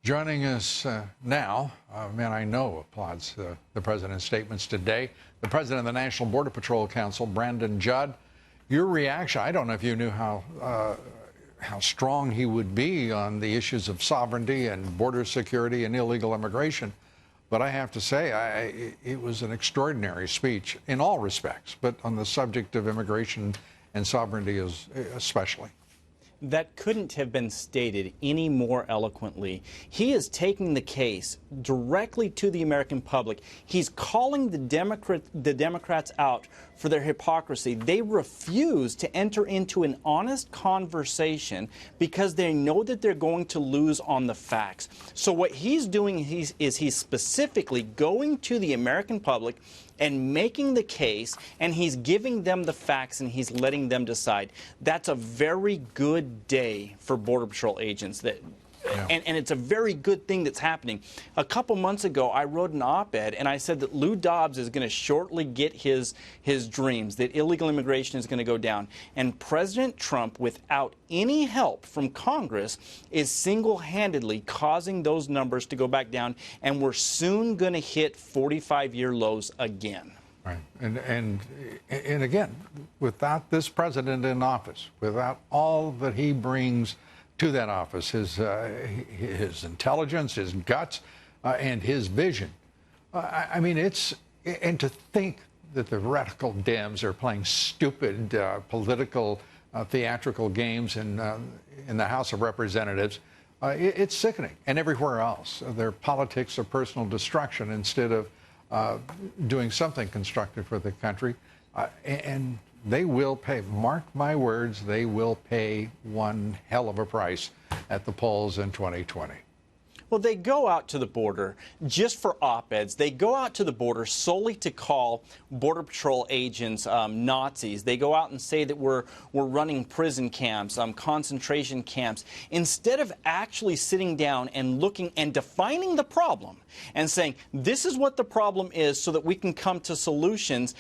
Joining us now, a man I know applauds the president's statements today, the president of the National Border Patrol Council, Brandon Judd. Your reaction, I don't know if you knew how strong he would be on the issues of sovereignty and border security and illegal immigration, but I have to say it was an extraordinary speech in all respects, but on the subject of immigration and sovereignty especially. That couldn't have been stated any more eloquently. He is taking the case directly to the American public. He's calling the Democrats out for their hypocrisy. They refuse to enter into an honest conversation because they know that they're going to lose on the facts. So what he's doing is he's specifically going to the American public and making the case, and he's giving them the facts, and he's letting them decide. That's a very good day for Border Patrol agents. And it's a very good thing that's happening. A couple months ago, I wrote an op-ed, and I said that Lou Dobbs is going to shortly get his dreams, that illegal immigration is going to go down. And President Trump, without any help from Congress, is single-handedly causing those numbers to go back down, and we're soon going to hit 45-year lows again. Right. And again, without this president in office, without all that he brings to that office, his intelligence, his guts, and his vision. I mean, and to think that the radical Dems are playing stupid political theatrical games in the House of Representatives, it's sickening. And everywhere else, their politics of personal destruction instead of doing something constructive for the country. And they will pay, mark my words, they will pay one hell of a price at the polls in 2020. Well, they go out to the border just for op-eds. They go out to the border solely to call Border Patrol agents Nazis. They go out and say that we're running prison camps, concentration camps, instead of actually sitting down and looking and defining the problem and saying, this is what the problem is so that we can come to solutions.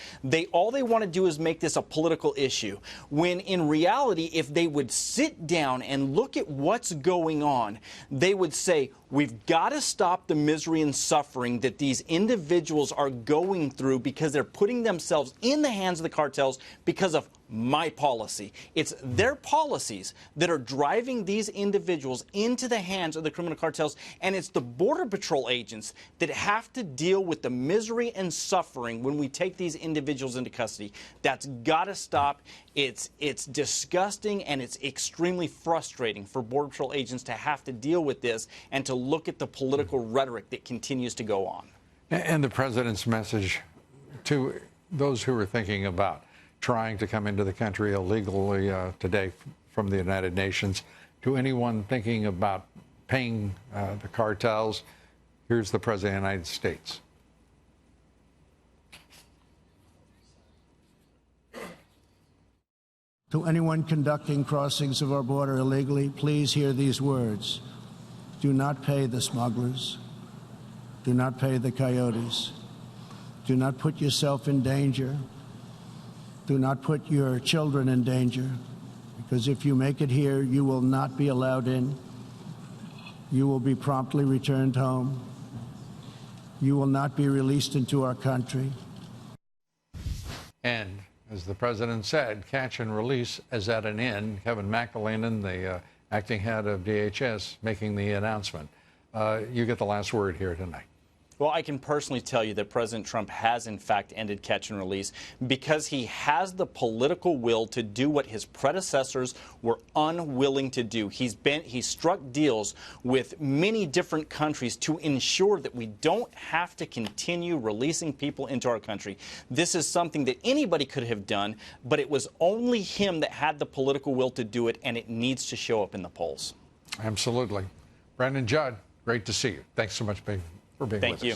All they want to do is make this a political issue, when in reality, if they would sit down and look at what's going on, they would say, we've got to stop the misery and suffering that these individuals are going through because they're putting themselves in the hands of the cartels because of my policy. It's their policies that are driving these individuals into the hands of the criminal cartels, and it's the Border Patrol agents that have to deal with the misery and suffering when we take these individuals into custody. That's got to stop. It's disgusting, and it's extremely frustrating for Border Patrol agents to have to deal with this and to look at the political rhetoric that continues to go on. And the president's message to those who are thinking about trying to come into the country illegally today from the United Nations, to anyone thinking about paying the cartels, here's the President of the United States. To anyone conducting crossings of our border illegally, please hear these words. Do not pay the smugglers. Do not pay the coyotes. Do not put yourself in danger. Do not put your children in danger, because if you make it here, you will not be allowed in. You will be promptly returned home. You will not be released into our country. And as the president said, catch and release is at an end. Kevin McAleenan, the acting head of DHS, making the announcement. You get the last word here tonight. Well, I can personally tell you that President Trump has, in fact, ended catch and release because he has the political will to do what his predecessors were unwilling to do. He struck deals with many different countries to ensure that we don't have to continue releasing people into our country. This is something that anybody could have done, but it was only him that had the political will to do it, and it needs to show up in the polls. Absolutely. Brandon Judd, great to see you. Thanks so much for being with us. Thank you.